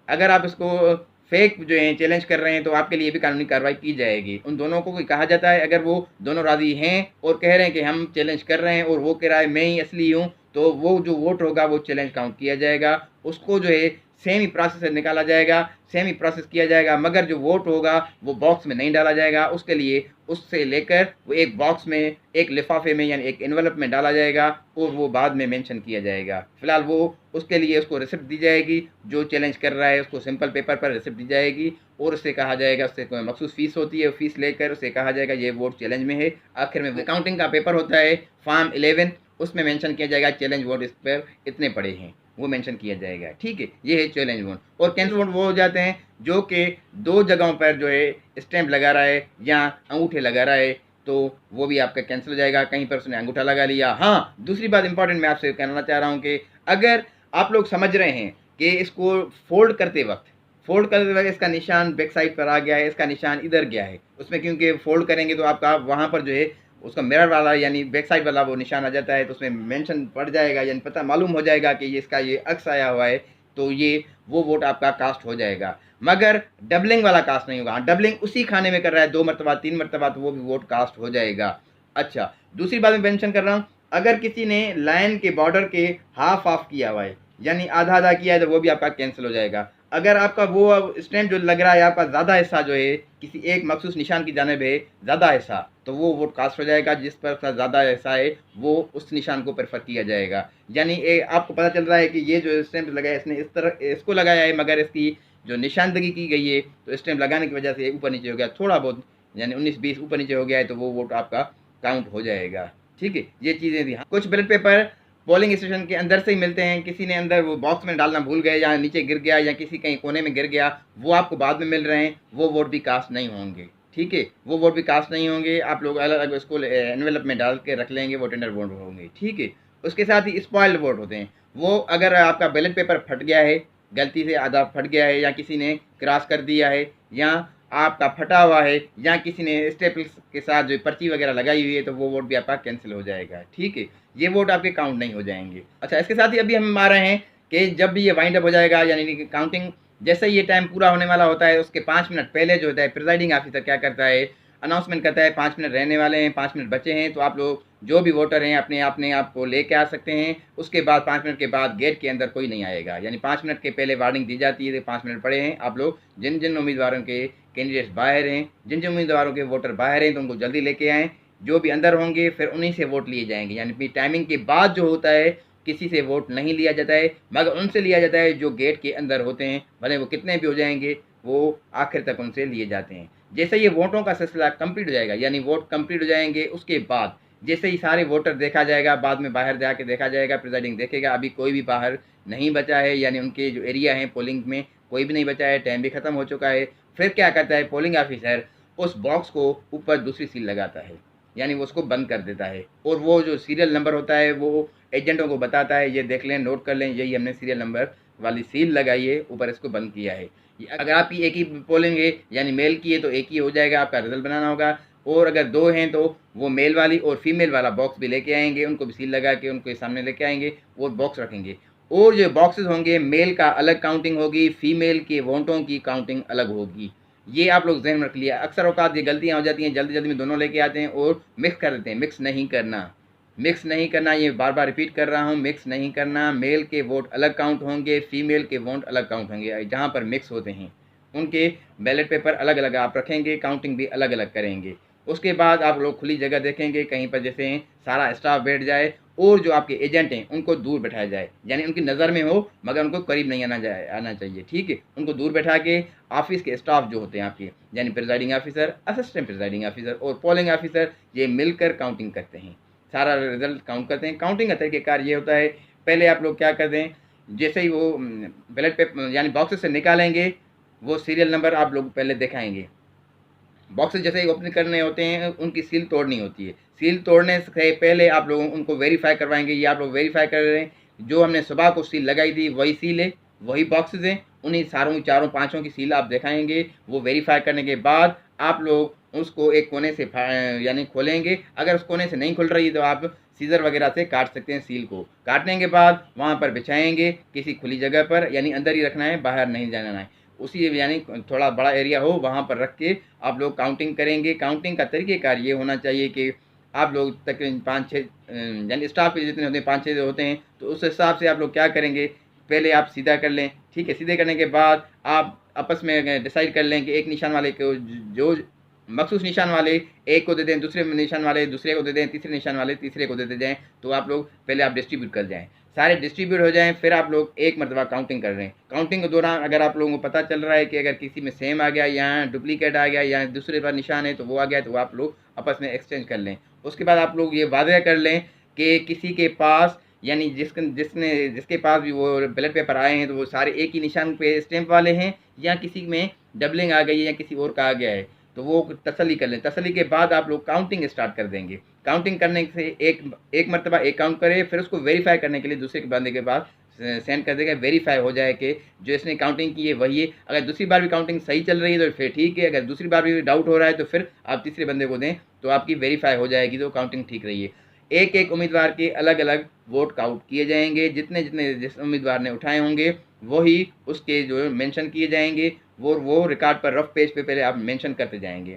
A: अगर आप इसको फेक जो है चैलेंज कर रहे हैं तो आपके लिए भी कानूनी कार्रवाई की जाएगी। उन दोनों को कहा जाता है, अगर वो दोनों राज़ी हैं और कह रहे हैं कि हम चैलेंज कर रहे हैं और वो कह रहा है मैं ही असली हूँ, तो वो जो वोट होगा वो चैलेंज काउंट किया जाएगा। उसको जो है सेम ही प्रोसेस से निकाला जाएगा, सेम ही प्रोसेस किया जाएगा, मगर जो वोट होगा वो बॉक्स में नहीं डाला जाएगा। उसके लिए उससे लेकर वो एक बॉक्स में, एक लिफाफे में यानी एक एनवलप में डाला जाएगा और वो बाद में मेंशन किया जाएगा। फिलहाल वो उसके लिए उसको रिसिप्ट दी जाएगी, जो चैलेंज कर रहा है उसको सिंपल पेपर पर रिसिप्ट दी जाएगी और उससे कहा जाएगा, उससे कोई मखसूस फीस होती है, फीस लेकर उससे कहा जाएगा ये वोट चैलेंज में है। आखिर में काउंटिंग का पेपर होता है फॉर्म 11, उसमें मेंशन किया जाएगा चैलेंज वोट इस पर इतने पड़े हैं, वो मेंशन किया जाएगा। ठीक है, ये है चैलेंज वोट। और कैंसिल वोट वो हो जाते हैं जो कि दो जगहों पर जो है स्टैंप लगा रहा है या अंगूठे लगा रहा है, तो वो भी आपका कैंसिल हो जाएगा। कहीं पर उसने अंगूठा लगा लिया। हाँ, दूसरी बात इंपॉर्टेंट मैं आपसे कहना चाह रहा हूँ कि अगर आप लोग समझ रहे हैं कि इसको फोल्ड करते वक्त इसका निशान बैक साइड पर आ गया है, इसका निशान इधर गया है, उसमें क्योंकि फोल्ड करेंगे तो आपका वहाँ पर जो है उसका मिरर वाला यानी बैक साइड वाला वो निशान आ जाता है, तो उसमें मेंशन पड़ जाएगा, यानी पता मालूम हो जाएगा कि ये इसका ये अक्स आया हुआ है, तो ये वो वोट आपका कास्ट हो जाएगा। मगर डबलिंग वाला कास्ट नहीं होगा। हाँ, डबलिंग उसी खाने में कर रहा है 2 मरतबा 3 मरतबा, तो वो भी वोट कास्ट हो जाएगा। अच्छा, दूसरी बात मैं मेंशन कर रहा हूँ, अगर किसी ने लाइन के बॉर्डर के हाफ ऑफ किया हुआ है यानी आधा आधा किया है, तो वो भी आपका कैंसिल हो जाएगा। अगर आपका वो स्टैम्प जो लग रहा है आपका ज़्यादा हिस्सा जो है किसी एक मखसूस निशान की जानिब है, ज़्यादा हिस्सा, तो वो वोट कास्ट हो जाएगा। जिस पर ज़्यादा हिस्सा है वो उस निशान को प्रेफर किया जाएगा। यानी आपको पता चल रहा है कि ये जो स्टैम्प लगाया है इसने इस तरह इसको लगाया है, मगर इसकी जो निशानदगी की गई है तो स्टैम्प लगाने की वजह से ऊपर नीचे हो गया थोड़ा बहुत, यानी 19-20 ऊपर नीचे हो गया है, तो वो वोट आपका काउंट हो जाएगा। ठीक है, ये चीज़ें थी। कुछ बैलेट पेपर पोलिंग स्टेशन के अंदर से ही मिलते हैं, किसी ने अंदर वो बॉक्स में डालना भूल गए या नीचे गिर गया या किसी कहीं कोने में गिर गया, वो आपको बाद में मिल रहे हैं, वो वोट भी कास्ट नहीं होंगे। ठीक है, वो वोट भी कास्ट नहीं होंगे, आप लोग अलग अलग उसको एनवेलप में डाल के रख लेंगे, वो टेंडर वोट होंगे। ठीक है, उसके साथ ही स्पॉइल्ड वोट होते हैं। वो अगर आपका बैलेट पेपर फट गया है, गलती से आधा फट गया है, या किसी ने क्रॉस कर दिया है, या आपका फटा हुआ है, या किसी ने स्टेपल्स के साथ जो पर्ची वगैरह लगाई हुई है, तो वो वोट भी आपका कैंसिल हो जाएगा। ठीक है, ये वोट आपके काउंट नहीं हो जाएंगे। अच्छा, इसके साथ ही अभी हम आ रहे हैं कि जब भी ये वाइंड अप हो जाएगा, यानी कि काउंटिंग जैसे ये टाइम पूरा होने वाला होता है, उसके 5 मिनट पहले जो होता है प्रिजाइडिंग ऑफिसर क्या करता है, अनाउंसमेंट करता है 5 मिनट रहने वाले हैं, 5 मिनट बचे हैं, तो आप लोग जो भी वोटर हैं अपने आप को लेके आ सकते हैं। उसके बाद 5 मिनट के बाद गेट के अंदर कोई नहीं आएगा, यानी 5 मिनट के पहले वार्निंग दी जाती है, 5 मिनट पड़े हैं, आप लोग जिन जिन उम्मीदवारों के कैंडिडेट्स बाहर हैं, जिन जिन उम्मीदवारों के वोटर बाहर हैं, तो उनको जल्दी लेके आएँ। जो भी अंदर होंगे फिर उन्हीं से वोट लिए जाएंगे, यानी टाइमिंग के बाद जो होता है किसी से वोट नहीं लिया जाता है, मगर उनसे लिया जाता है जो गेट के अंदर होते हैं, भले वो कितने भी हो जाएंगे, वो आखिर तक उनसे लिए जाते हैं। जैसे ये वोटों का सिलसिला कंप्लीट हो जाएगा, यानी वोट कंप्लीट हो जाएंगे, उसके बाद जैसे ही सारे वोटर देखा जाएगा, बाद में बाहर जाके देखा जाएगा, प्रिजाइडिंग देखेगा अभी कोई भी बाहर नहीं बचा है, यानी उनके जो एरिया हैं पोलिंग में कोई भी नहीं बचा है, टाइम भी ख़त्म हो चुका है। फिर क्या करता है पोलिंग ऑफिसर, उस बॉक्स को ऊपर दूसरी सील लगाता है, यानी वो उसको बंद कर देता है, और वो जो सीरियल नंबर होता है वो एजेंटों को बताता है, ये देख लें, नोट कर लें, यही हमने सीरियल नंबर वाली सील लगाई है, ऊपर इसको बंद किया है। अगर आपकी एक ही पोलिंग है यानी मेल की है तो एक ही हो जाएगा, आपका रिजल्ट बनाना होगा। और अगर 2 हैं तो वो मेल वाली और फीमेल वाला बॉक्स भी लेके आएंगे, उनको भी सील लगा के उनके सामने लेके आएंगे, वो बॉक्स रखेंगे। और जो बॉक्सेस होंगे, मेल का अलग काउंटिंग होगी, फीमेल के वोटों की काउंटिंग अलग होगी। ये आप लोग ज़हन में रख लिया। अक्सर औकात ये गलतियाँ हो जाती हैं, जल्दी जल्दी में दोनों लेके आते हैं और मिक्स कर देते हैं। मिक्स नहीं करना, मिक्स नहीं करना, ये बार बार रिपीट कर रहा हूँ, मिक्स नहीं करना। मेल के वोट अलग काउंट होंगे, फीमेल के वोट अलग काउंट होंगे। जहाँ पर मिक्स होते हैं उनके बैलेट पेपर अलग अलग आप रखेंगे, काउंटिंग भी अलग अलग करेंगे। उसके बाद आप लोग खुली जगह देखेंगे, कहीं पर जैसे सारा स्टाफ बैठ जाए और जो आपके एजेंट हैं उनको दूर बैठाया जाए, यानी उनकी नज़र में हो मगर उनको करीब नहीं आना चाहिए। ठीक है, उनको दूर बैठा के ऑफिस के स्टाफ जो होते हैं आपके, यानी presiding officer, assistant presiding officer और पोलिंग ऑफिसर, ये मिलकर काउंटिंग करते हैं, सारा रिजल्ट काउंट करते हैं। काउंटिंग का तरीक़ेकार ये होता है, पहले आप लोग क्या करते हैं, जैसे ही वो बैलेट पेपर यानी बॉक्सेस से निकालेंगे, वो सीरियल नंबर आप लोग पहले दिखाएंगे। बॉक्सेस जैसे ही ओपन करने होते हैं उनकी सील तोड़नी होती है। सील तोड़ने से पहले आप लोगों उनको वेरीफाई करवाएंगे, ये आप लोग वेरीफाई कर रहे हैं, जो हमने सुबह को सील लगाई थी वही सील है, वही बॉक्सेस हैं, उन्हीं सारों चारों पाँचों की सील आप दिखाएंगे। वो वेरीफाई करने के बाद आप लोग उसको एक कोने से यानी खोलेंगे। अगर उस कोने से नहीं खुल रही तो आप सीज़र वगैरह से काट सकते हैं सील को। काटने के बाद वहाँ पर बिछाएंगे किसी खुली जगह पर, यानी अंदर ही रखना है, बाहर नहीं जाना है। उसी यानी थोड़ा बड़ा एरिया हो वहाँ पर रख के आप लोग काउंटिंग करेंगे। काउंटिंग का तरीक़ेकार ये होना चाहिए कि आप लोग तकरीबन 5-6 यानी स्टाफ के जितने होते हैं 5-6 होते हैं, तो उस हिसाब से आप लोग क्या करेंगे, पहले आप सीधा कर लें, ठीक है। सीधे करने के बाद आप आपस में डिसाइड कर लें कि एक निशान वाले को जो मखसूस निशान वाले एक को दे दें, दूसरे निशान वाले दूसरे को दे दें, तीसरे निशान वाले तीसरे को देते जाएँ। तो आप लोग पहले आप डिस्ट्रीब्यूट कर जाएँ, सारे डिस्ट्रीब्यूट हो जाएँ, फिर आप लोग एक मरतबा काउंटिंग कर रहे हैं। काउंटिंग के दौरान अगर आप लोगों को पता चल रहा है कि अगर किसी में सेम आ गया, यहाँ डुप्लीकेट आ गया, या दूसरे पर निशान है तो वो आ गया, तो आप लोग आपस में एक्सचेंज कर लें। उसके बाद आप लोग ये वादा कर लें कि किसी के पास, यानी जिसके पास भी वो बैलेट पेपर आए हैं, तो वो सारे एक ही निशान पे स्टैंप वाले हैं, या किसी में डबलिंग आ गई है या किसी और का आ गया है, तो वो तसल्ली कर लें। तसल्ली के बाद आप लोग काउंटिंग स्टार्ट कर देंगे। काउंटिंग करने से एक मरतबा एक काउंट करें, फिर उसको वेरीफाई करने के लिए दूसरे के बंदे के पास सेंड कर देगा, वेरीफाई हो जाए कि जो इसने काउंटिंग की है वही है। अगर दूसरी बार भी काउंटिंग सही चल रही है तो फिर ठीक है, अगर दूसरी बार भी डाउट हो रहा है तो फिर आप तीसरे बंदे को दें, तो आपकी वेरीफाई हो जाएगी, तो काउंटिंग ठीक रही है। एक एक उम्मीदवार के अलग अलग वोट काउंट किए जाएंगे, जितने जितने जिस उम्मीदवार ने उठाए होंगे वही उसके जो मेंशन किए जाएंगे, वो रिकॉर्ड पर रफ पेज पे पहले आप मेंशन करते जाएंगे।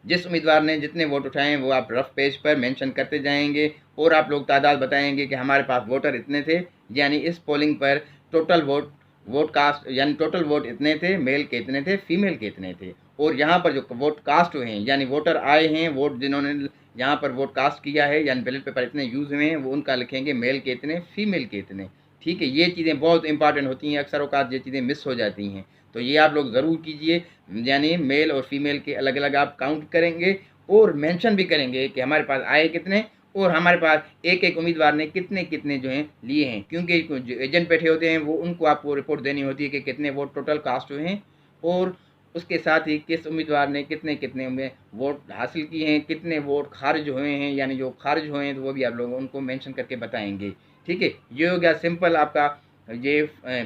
A: जिस उम्मीदवार ने जितने वोट उठाए हैं वो आप रफ पेज पर मेंशन करते जाएंगे, और आप लोग तादाद बताएंगे कि हमारे पास वोटर इतने थे, यानी इस पोलिंग पर टोटल वोट कास्ट, यानी टोटल वोट इतने थे, मेल के इतने थे, फीमेल के इतने थे। और यहाँ पर जो वोट कास्ट हुए हैं, यानी वोटर आए हैं, वोट जिन्होंने यहाँ पर वोट कास्ट किया है, यानी बैलेट पेपर इतने यूज़ हुए हैं, वो उनका लिखेंगे, मेल के इतने, फीमेल के इतने, ठीक है। ये चीज़ें बहुत इंपॉर्टेंट होती हैं, अक्सर औकात ये चीज़ें मिस हो जाती हैं, तो ये आप लोग ज़रूर कीजिए। यानी मेल और फीमेल के अलग अलग आप काउंट करेंगे, और मेंशन भी करेंगे कि हमारे पास आए कितने, और हमारे पास एक एक उम्मीदवार ने कितने कितने जो हैं लिए हैं, क्योंकि जो एजेंट बैठे होते हैं वो उनको आपको रिपोर्ट देनी होती है कि कितने वोट टोटल कास्ट हुए हैं, और उसके साथ ही किस उम्मीदवार ने कितने कितने में वोट हासिल किए हैं, कितने वोट खारिज हुए हैं, यानी जो खारिज हुए हैं तो वो भी आप लोग उनको मेंशन करके बताएंगे, ठीक है। ये हो गया सिंपल आपका ये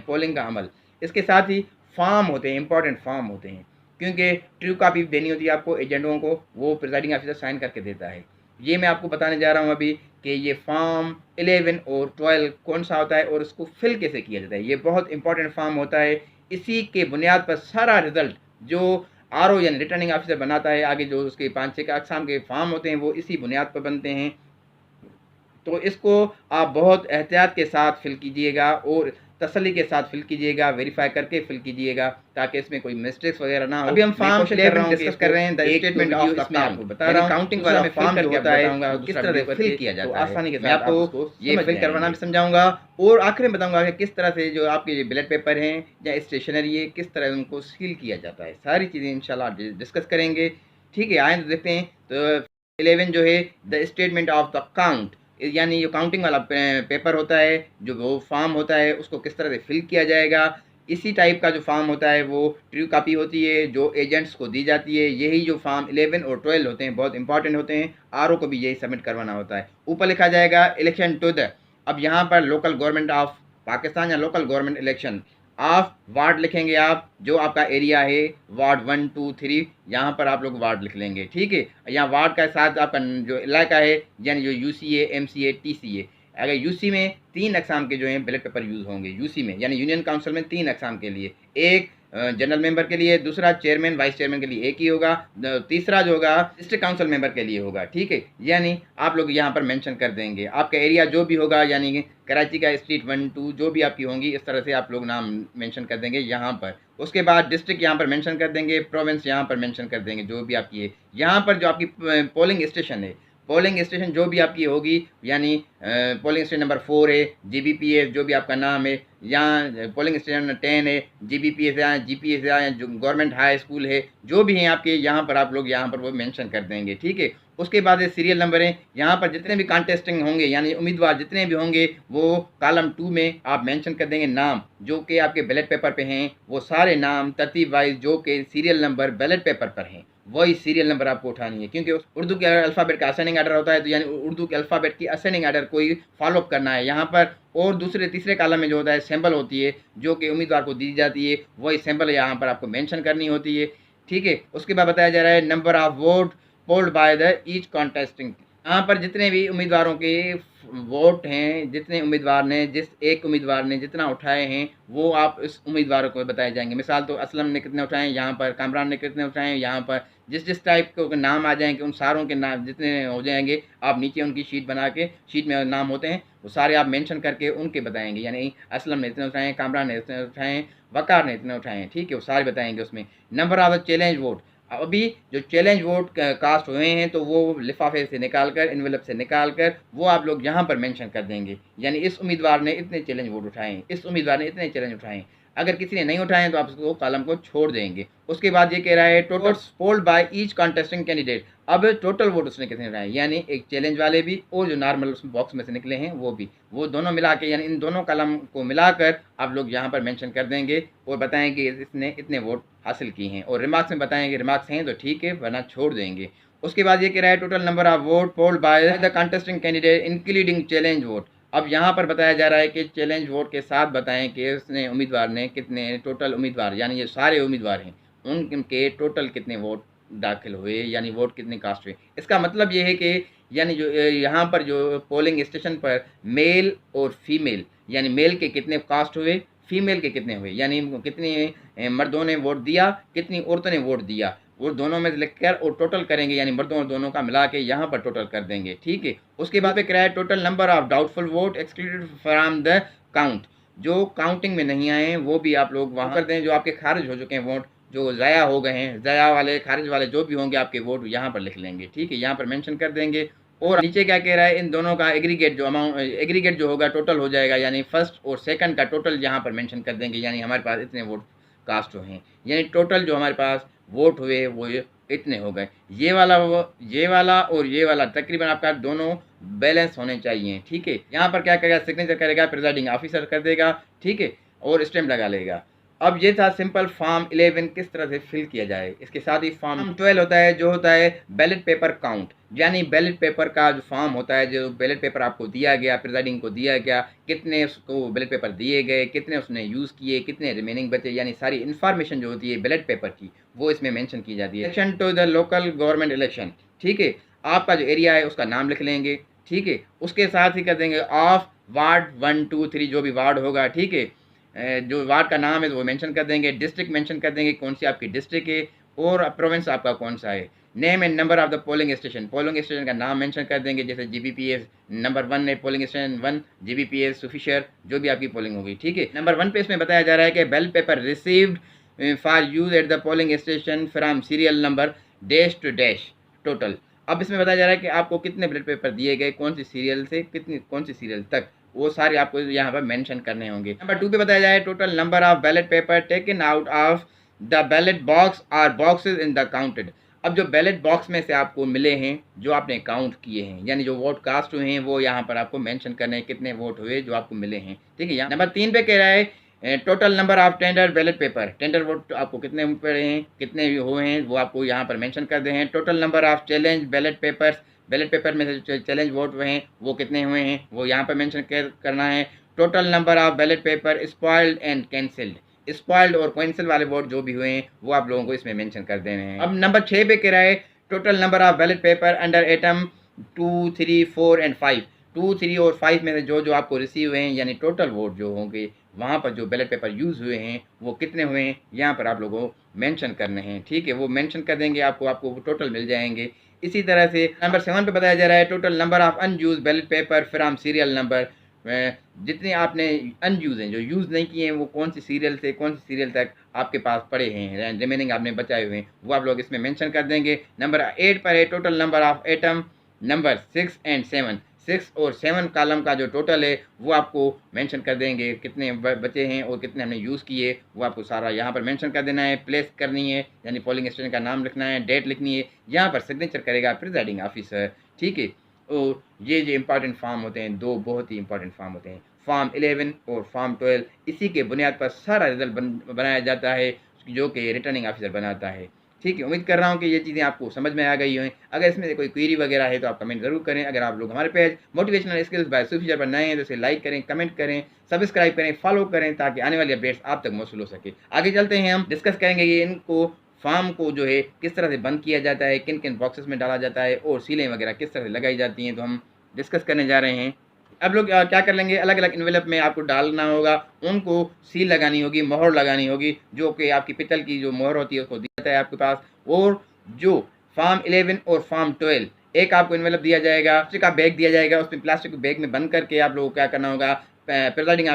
A: पोलिंग का अमल। इसके साथ ही फॉर्म होते हैं, इंपॉर्टेंट फॉर्म होते हैं, क्योंकि ट्रू कॉपी देनी होती है आपको एजेंटों को, वो प्रिजाइडिंग ऑफिसर साइन करके देता है। ये मैं आपको बताने जा रहा हूँ अभी कि ये फॉर्म 11 और 12 कौन सा होता है और उसको फिल कैसे किया जाता है। ये बहुत इंपॉर्टेंट फॉर्म होता है, इसी के बुनियाद पर सारा रिजल्ट जो आरओ यानी रिटर्निंग ऑफिसर बनाता है, आगे जो उसके 5-6 अक़साम के फॉर्म होते हैं वो इसी बुनियाद पर बनते हैं। तो इसको आप बहुत एहतियात के साथ फिल कीजिएगा और तसल्ली के साथ फिल कीजिएगा, वेरीफाई करके फिल कीजिएगा, ताकि इसमें कोई मिस्टेक्स वगैरह ना हो। अभी हम फॉर्म डिस्कस कर रहे हैं, द स्टेटमेंट ऑफ द आपको बता रहा हूं, काउंटिंग वाला फॉर्म जो होता है किस तरह फिल किया जाता है, आसानी के साथ मैं आपको ये फिल करवाना भी समझाऊंगा, और आखिर में बताऊंगा कि किस तरह से जो आपके बैलेट पेपर हैं या स्टेशनरी है किस तरह उनको सील किया जाता है। सारी चीज़ें इंशाल्लाह डिस्कस करेंगे, ठीक है। आए तो देखते हैं। तो 11 जो है the statement of the count, यानी जो काउंटिंग वाला पेपर होता है, जो वो फॉर्म होता है उसको किस तरह से फिल किया जाएगा। इसी टाइप का जो फॉर्म होता है वो ट्रू कॉपी होती है जो एजेंट्स को दी जाती है। यही जो फॉर्म 11 और 12 होते हैं बहुत इंपॉर्टेंट होते हैं, आरओ को भी यही सबमिट करवाना होता है। ऊपर लिखा जाएगा इलेक्शन टू द, अब यहाँ पर लोकल गवर्नमेंट ऑफ पाकिस्तान या local government election of ward लिखेंगे आप, जो आपका एरिया है वार्ड 1, 2, 3, यहाँ पर आप लोग वार्ड लिख लेंगे, ठीक है। यहाँ वार्ड का साथ आपका जो इलाका है, यानी जो यूसी है, एमसी है, टीसी है। अगर यूसी में 3 अक़साम के जो हैं बैलेट पेपर यूज़ होंगे, यूसी में यानी यूनियन काउंसिल में 3 अक़साम के लिए, एक जनरल मेंबर के लिए, दूसरा चेयरमैन वाइस चेयरमैन के लिए एक ही होगा, तीसरा जो होगा डिस्ट्रिक्ट काउंसिल मेंबर के लिए होगा, ठीक है। यानी आप लोग यहाँ पर मेंशन कर देंगे आपका एरिया जो भी होगा, यानी कराची का स्ट्रीट 1, 2 जो भी आपकी होंगी, इस तरह से आप लोग नाम मेंशन कर देंगे यहाँ पर। उसके बाद डिस्ट्रिक्ट यहाँ पर मेंशन कर देंगे, प्रोविंस यहाँ पर मेंशन कर देंगे जो भी आपकी है। यहाँ पर जो आपकी पोलिंग स्टेशन है, पोलिंग स्टेशन जो भी आपकी होगी, यानी पोलिंग स्टेशन नंबर 4 है, जीबीपी है जो भी आपका नाम है, यहाँ पोलिंग स्टेशन 10 है, जीबीपी है, यहाँ जीपीएस है, यहाँ जो गवर्नमेंट हाई स्कूल है, जो भी हैं आपके, यहाँ पर आप लोग यहाँ पर वो मेंशन कर देंगे, ठीक है। उसके बाद सीरियल नंबर है, यहाँ पर जितने भी कॉन्टेस्टिंग होंगे यानी उम्मीदवार जितने भी होंगे वो कॉलम 2 में आप मेंशन कर देंगे नाम जो कि आपके बैलेट पेपर पे हैं, वो सारे नाम तरतीब वाइज जो कि सीरियल नंबर बैलेट पेपर पर हैं वही सीरियल नंबर आपको उठानी है, क्योंकि उर्दू के अल्फ़ाबेट का असेंडिंग आर्डर होता है, तो यानी उर्दू के अल्फ़ाबेट की असेंडिंग आर्डर कोई फॉलोअप करना है यहाँ पर। और दूसरे तीसरे कॉलम में जो होता है सिंबल होती है जो कि उम्मीदवार को दी जाती है, वही सिंबल यहाँ पर आपको मेंशन करनी होती है, ठीक है। उसके बाद बताया जा रहा है number of vote polled by the each contesting, यहाँ पर जितने भी उम्मीदवारों के वोट हैं, जितने उम्मीदवार ने जिस एक उम्मीदवार ने जितना उठाए हैं, वो आप इस उम्मीदवारों को बताए जाएँगे। मिसाल तो असलम ने कितने उठाए हैं यहाँ पर, कामरान ने कितने उठाए हैं यहाँ पर। जिस टाइप के नाम आ जाएँगे, उन सारों के नाम जितने हो जाएँगे, आप नीचे उनकी शीट बना के, शीट में नाम होते हैं, वो सारे आप मेंशन करके उनके बताएँगे। यानी असलम ने इतने उठाए हैं, कामरान ने इतने उठाए हैं, वक़ार ने इतने उठाए हैं, ठीक है? वो सारे बताएँगे उसमें। Number of the challenge vote, अभी जो चैलेंज वोट कास्ट हुए हैं, तो वो लिफाफे से निकाल कर, एनवेलप से निकाल कर, वो आप लोग यहाँ पर मेंशन कर देंगे। यानी इस उम्मीदवार ने इतने चैलेंज वोट उठाए हैं, इस उम्मीदवार ने इतने चैलेंज उठाए हैं। अगर किसी ने नहीं उठाए हैं, तो आप उसको कॉलम को छोड़ देंगे। उसके बाद ये कह रहा है total polled by each contesting candidate. अब टोटल वोट उसने कितने उठाए, यानी एक चैलेंज वाले भी और जो नॉर्मल उस बॉक्स में से निकले हैं वो भी, वो दोनों मिला के, यानी इन दोनों कॉलम को मिलाकर आप लोग यहाँ पर मेंशन कर देंगे और बताएंगे इसने इतने वोट हासिल किए हैं, और रिमार्क्स में बताएंगे रिमार्क्स हैं तो ठीक है, वरना छोड़ देंगे। उसके बाद ये कह रहा है total number of vote polled by the contesting candidate including challenge vote. अब यहाँ पर बताया जा रहा है कि चैलेंज वोट के साथ बताएं कि उसने उम्मीदवार ने कितने टोटल उम्मीदवार, यानी ये सारे उम्मीदवार हैं, उनके टोटल कितने वोट दाखिल हुए, यानी वोट कितने कास्ट हुए। इसका मतलब ये है कि यानी जो यहाँ पर जो पोलिंग स्टेशन पर मेल और फीमेल, यानी मेल के कितने कास्ट हुए, फीमेल के कितने हुए, यानी कितने मर्दों ने वोट दिया, कितनी औरतों ने वोट दिया, वो दोनों में से लिखकर और टोटल करेंगे, यानी मर्दों और दोनों का मिला के यहाँ पर टोटल कर देंगे, ठीक है। उसके बाद में कराया total number of doubtful vote excluded from the count. जो काउंटिंग में नहीं आए हैं वो भी आप लोग वहाँ कर दें, जो आपके खारिज हो चुके हैं वोट, जो ज़ाया हो गए हैं, ज़ाया वाले खारिज वाले जो भी होंगे आपके वोट यहाँ पर लिख लेंगे, ठीक है, यहाँ पर मेंशन कर देंगे। और नीचे क्या कह रहा है, इन दोनों का एग्रीगेट जो अमाउंट, एग्रीगेट जो होगा टोटल हो जाएगा, यानी फर्स्ट और सेकंड का टोटल यहाँ पर मेंशन कर देंगे, यानी हमारे पास इतने वोट कास्ट हुए हैं, यानी टोटल जो हमारे पास वोट हुए वो इतने हो गए। ये वाला और ये वाला तकरीबन आपका दोनों बैलेंस होने चाहिए, ठीक है। यहाँ पर क्या करेगा, सिग्नेचर करेगा, प्रिजाइडिंग ऑफिसर कर देगा, ठीक है, और स्टैम्प लगा लेगा। अब ये था सिंपल फॉर्म 11 किस तरह से फिल किया जाए। इसके साथ ही फॉर्म 12 होता है, जो होता है बैलेट पेपर काउंट, यानी बैलेट पेपर का जो फॉर्म होता है, जो बैलेट पेपर आपको दिया गया, प्रिजाइडिंग को दिया गया, कितने उसको बैलेट पेपर दिए गए, कितने उसने यूज़ किए, कितने रिमेनिंग बचे, यानी सारी इन्फॉर्मेशन जो होती है बैलेट पेपर की, वो इसमें मेंशन की जाती है। Election to the local government election, ठीक है, आपका जो एरिया है उसका नाम लिख लेंगे, ठीक है। उसके साथ ही कर देंगे ऑफ वार्ड 1 2 3, जो भी वार्ड होगा, ठीक है, जो वार्ड का नाम है वो मेंशन कर देंगे, डिस्ट्रिक्ट मेंशन कर देंगे कौन सी आपकी डिस्ट्रिक्ट है, और प्रोविंस आपका कौन सा है। Name and number of the polling station का नाम मेंशन कर देंगे, जैसे जीबीपीएस नंबर 1 है, पोलिंग स्टेशन 1, जीबीपीएस सुफिशर, जो भी आपकी पोलिंग होगी, ठीक है। नंबर 1 पे इसमें बताया जा रहा है कि ballot paper received for use at the polling station from serial number dash to dash total. अब इसमें बताया जा रहा है कि आपको कितने बैलेट पेपर दिए गए, कौन सी सीरियल से कौन सी सीरियल तक, वो सारे आपको यहाँ पर मेंशन करने होंगे। नंबर 2 पे बताया जाए total number of ballot paper taken out of the ballot box और बॉक्सेस इन द काउंटेड। अब जो बैलेट बॉक्स में से आपको मिले हैं, जो आपने काउंट किए हैं, यानी जो वोट कास्ट हुए हैं, वो यहाँ पर आपको मेंशन करने हैं, कितने वोट हुए जो आपको मिले हैं, ठीक है। नंबर 3 पे कह रहा है total number of tender ballot paper, tender vote आपको कितने पड़े हैं, कितने हुए हैं, वो आपको यहाँ पर मेंशन कर दे हैं। Total number of challenge ballot papers, ballot paper में से चैलेंज वोट हुए हैं वो कितने हुए हैं, वो यहाँ पर मेंशन करना है। Total number of ballot paper spoiled and cancelled, spoiled और कैंसिल वाले वोट जो भी हुए हैं वो आप लोगों को इसमें मेंशन कर देने हैं। अब नंबर 6 पे कह रहा है total number of ballot paper under atom 2 3 4 and 5, 2 3 और 5 में से जो आपको रिसीव हुए हैं, यानी टोटल वोट जो होंगे वहाँ पर जो बैलेट पेपर यूज़ हुए हैं वो कितने हुए हैं, यहाँ पर आप लोगों को मेंशन करने हैं, ठीक है। वो मेंशन कर देंगे, आपको टोटल मिल जाएंगे। इसी तरह से नंबर 7 पे बताया जा रहा है total number of unused ballot paper from serial number, जितने आपने अनयूज हैं, जो यूज़ नहीं किए हैं, वो कौन सी सीरियल से कौन सी सीरियल तक आपके पास पड़े हैं, रिमेनिंग आपने बचाए हुए हैं, वो आप लोग इसमें मेंशन कर देंगे। नंबर 8 पर है total number of atom number 6 and 7, 6 और 7 कॉलम का जो टोटल है वो आपको मेंशन कर देंगे, कितने बचे हैं और कितने हमने यूज़ किए, वो आपको सारा यहाँ पर मेंशन कर देना है। प्लेस करनी है, यानी पोलिंग स्टेशन का नाम लिखना है, डेट लिखनी है, यहाँ पर सिग्नेचर करेगा प्रिजाइडिंग ऑफिसर, ठीक है। और ये जो इंपॉर्टेंट फॉर्म होते हैं, दो बहुत ही इंपॉर्टेंट फॉर्म होते हैं, फॉर्म 11 और फॉर्म 12, इसी के बुनियाद पर सारा रिजल्ट बनाया जाता है, जो कि रिटर्निंग ऑफिसर बनाता है, ठीक है। उम्मीद कर रहा हूँ कि ये चीज़ें आपको समझ में आ गई हैं। अगर इसमें से कोई क्वेरी वगैरह है तो आप कमेंट ज़रूर करें। अगर आप लोग हमारे पेज मोटिवेशनल स्किल्स बाय सुफिशर पर नए हैं तो इसे लाइक करें, कमेंट करें, सब्सक्राइब करें, फॉलो करें, ताकि आने वाली अपडेट्स आप तक मौसूल हो सके। आगे चलते हैं, हम डिस्कस करेंगे कि इनको फॉर्म को जो है किस तरह से बंद किया जाता है, किन किन बॉक्सेस में डाला जाता है, और सीलें वगैरह किस तरह से लगाई जाती हैं, तो हम डिस्कस करने जा रहे हैं। अब लोग क्या कर लेंगे, अलग-अलग एनवेलप में आपको डालना होगा, उनको सील लगानी होगी, मोहर लगानी होगी, जो कि आपकी पीतल की जो मोहर होती है उसको दिया जाता है आपके पास। और जो फार्म 11 और फार्म 12 एक आपको एनवेलप दिया जाएगा, प्लास्टिक का बैग दिया जाएगा, उसमें प्लास्टिक के बैग में बंद करके आप लोगों को क्या करना होगा, प्रिजाइडिंग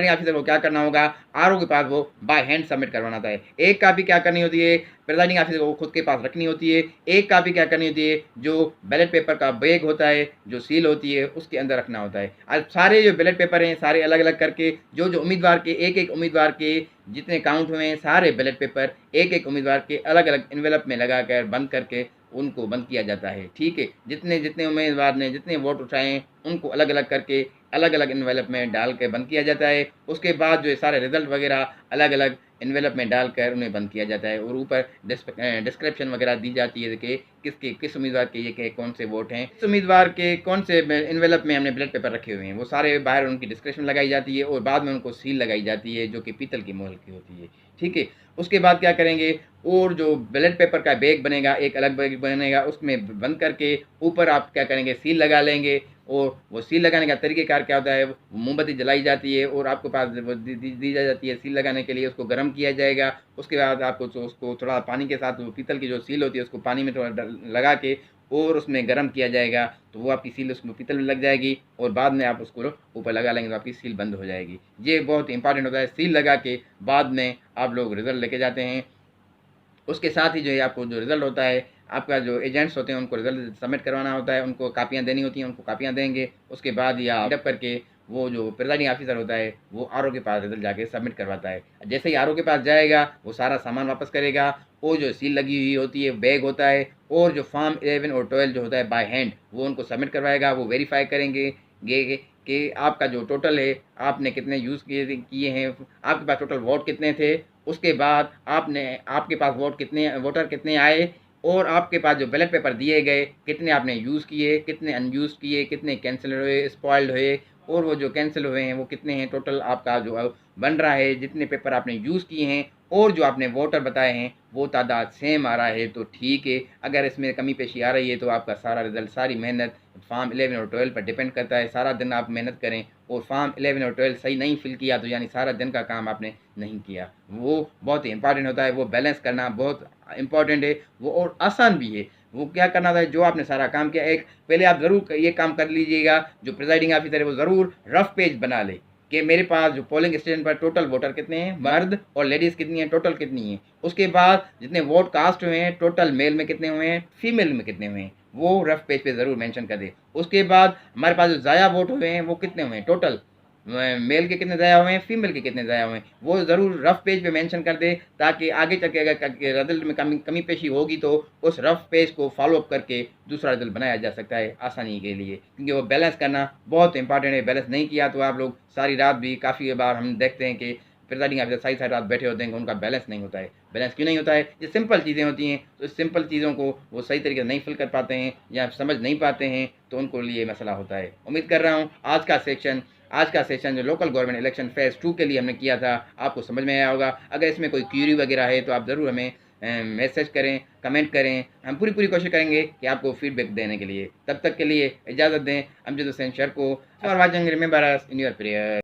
A: ऑफिसर को क्या करना होगा, आरओ के पास वो बाय हैंड सबमिट करवाना होता है। एक कापी क्या करनी होती है, प्रिजाइडिंग ऑफिसर को खुद के पास रखनी होती है। एक कापी क्या करनी होती है, जो बैलेट पेपर का बैग होता है, जो सील होती है, उसके अंदर रखना होता है। अब सारे जो बैलेट पेपर हैं सारे अलग अलग करके जो उम्मीदवार के एक उम्मीदवार के जितने काउंट हुए हैं सारे बैलेट पेपर एक उम्मीदवार के अलग अलग एनवेलप में लगा कर बंद करके उनको बंद किया जाता है। ठीक है, जितने जितने उम्मीदवार ने जितने वोट उठाए हैं उनको अलग अलग करके अलग अलग एनवेलप में डाल के बंद किया जाता है। उसके बाद जो सारे रिजल्ट वगैरह अलग अलग एनवेलप में डालकर उन्हें बंद किया जाता है और ऊपर डिस्क्रिप्शन वगैरह दी जाती है कि किस उम्मीदवार के ये के कौन से वोट हैं, किस उम्मीदवार के कौन से एनवेलप में हमने बैलेट पेपर रखे हुए हैं, वो सारे बाहर उनकी डिस्क्रिप्शन लगाई जाती है और बाद में उनको सील लगाई जाती है जो कि पीतल की मोहर की होती है। ठीक है, उसके बाद क्या करेंगे, और जो बैलेट पेपर का बैग बनेगा एक अलग बैग बनेगा, उसमें बंद करके ऊपर आप क्या करेंगे, सील लगा लेंगे। और वो सील लगाने का तरीक़ेकार क्या होता है, मोमबत्ती जलाई जाती है और आपके पास वो दी जाती है सील लगाने के लिए, उसको गर्म किया जाएगा। उसके बाद आपको उसको थोड़ा पानी के साथ वो पीतल की जो सील होती है उसको पानी में थोड़ा लगा के और उसमें गर्म किया जाएगा, तो वो आपकी सील उसमें पीतल में लग जाएगी और बाद में आप उसको ऊपर लगा लेंगे तो आपकी सील बंद हो जाएगी। ये बहुत इंपॉर्टेंट होता है, सील लगा के बाद में आप लोग रिज़ल्ट लेके जाते हैं। उसके साथ ही जो है आपको जो रिज़ल्ट होता है, आपका जो एजेंट्स होते हैं उनको रिज़ल्ट सबमिट करवाना होता है, उनको कापियाँ देनी होती हैं, उनको कापियाँ देंगे। उसके बाद या रीडअप करके वो जो प्रिजाइडिंग ऑफिसर होता है वो आरओ के पास रिज़ल्ट जाके सबमिट करवाता है। जैसे ही आरओ के पास जाएगा वो सारा सामान वापस करेगा, वो जो सील लगी हुई होती है बैग होता है और जो फॉर्म 11 और 12 जो होता है बाय हैंड वो उनको सबमिट करवाएगा। वो वेरीफाई करेंगे कि आपका जो टोटल है आपने कितने यूज़ किए हैं, आपके पास टोटल वोट कितने थे। उसके बाद आपके पास वोटर कितने आए और आपके पास जो बैलेट पेपर दिए गए कितने आपने यूज़ किए, कितने अनयूज़ किए, कितने कैंसिल हुए, स्पॉइल्ड हुए और वो जो कैंसिल हुए हैं वो कितने हैं, टोटल आपका जो बन रहा है, जितने पेपर आपने यूज़ किए हैं और जो आपने वोटर बताए हैं वो तादाद सेम आ रहा है तो ठीक है। अगर इसमें कमी पेशी आ रही है तो आपका सारा रिज़ल्ट, सारी मेहनत फॉर्म 11 और 12 पर डिपेंड करता है। सारा दिन आप मेहनत करें और फॉर्म 11 और 12 सही नहीं फिल किया तो यानी सारा दिन का काम आपने नहीं किया। वो बहुत ही इंपॉर्टेंट होता है, वो बैलेंस करना बहुत इम्पॉर्टेंट है, वो और आसान भी है। वो क्या करना था, जो आपने सारा काम किया, एक पहले आप ज़रूर ये काम कर लीजिएगा, जो प्रिजाइडिंग ऑफिसर है वो ज़रूर रफ पेज बना ले कि मेरे पास जो पोलिंग स्टेशन पर टोटल वोटर कितने हैं, मर्द और लेडीज़ कितनी हैं, टोटल कितनी हैं। उसके बाद जितने वोट कास्ट हुए हैं टोटल मेल में कितने हुए हैं, फीमेल में कितने हुए हैं, वो रफ पेज पे ज़रूर मेंशन कर दे। उसके बाद हमारे पास जो ज़ाया वोट हुए हैं वो कितने हुए हैं टोटल, मेल के कितने ज़ाया हुए हैं, फीमेल के कितने ज़ाया हुए हैं, वो ज़रूर रफ पेज पे मेंशन कर दे ताकि आगे चल के अगर रिजल्ट में कमी पेशी होगी तो उस रफ पेज को फॉलो अप करके दूसरा रिजल्ट बनाया जा सकता है आसानी के लिए। क्योंकि वो बैलेंस करना बहुत इंपॉर्टेंट है, बैलेंस नहीं किया तो आप लोग सारी रात भी काफ़ी बार हम देखते हैं कि प्रिजाइडिंग ऑफिसर सारी रात बैठे होते हैं, उनका बैलेंस नहीं होता है। बैलेंस क्यों नहीं होता है, ये सिंपल चीज़ें होती हैं, तो इस सिंपल चीज़ों को वो सही तरीके से नहीं फिल कर पाते हैं या समझ नहीं पाते हैं तो उनको लिए मसला होता है। उम्मीद कर रहा हूँ आज का सेशन जो लोकल गवर्नमेंट इलेक्शन फेज़ 2 के लिए हमने किया था आपको समझ में आया होगा। अगर इसमें कोई क्यूरी वगैरह है तो आप ज़रूर हमें मैसेज करें, कमेंट करें, हम पूरी कोशिश करेंगे कि आपको फीडबैक देने के लिए। तब तक के लिए इजाज़त दें। अमजद हुसैन शर को, और watching, remember us in your prayer.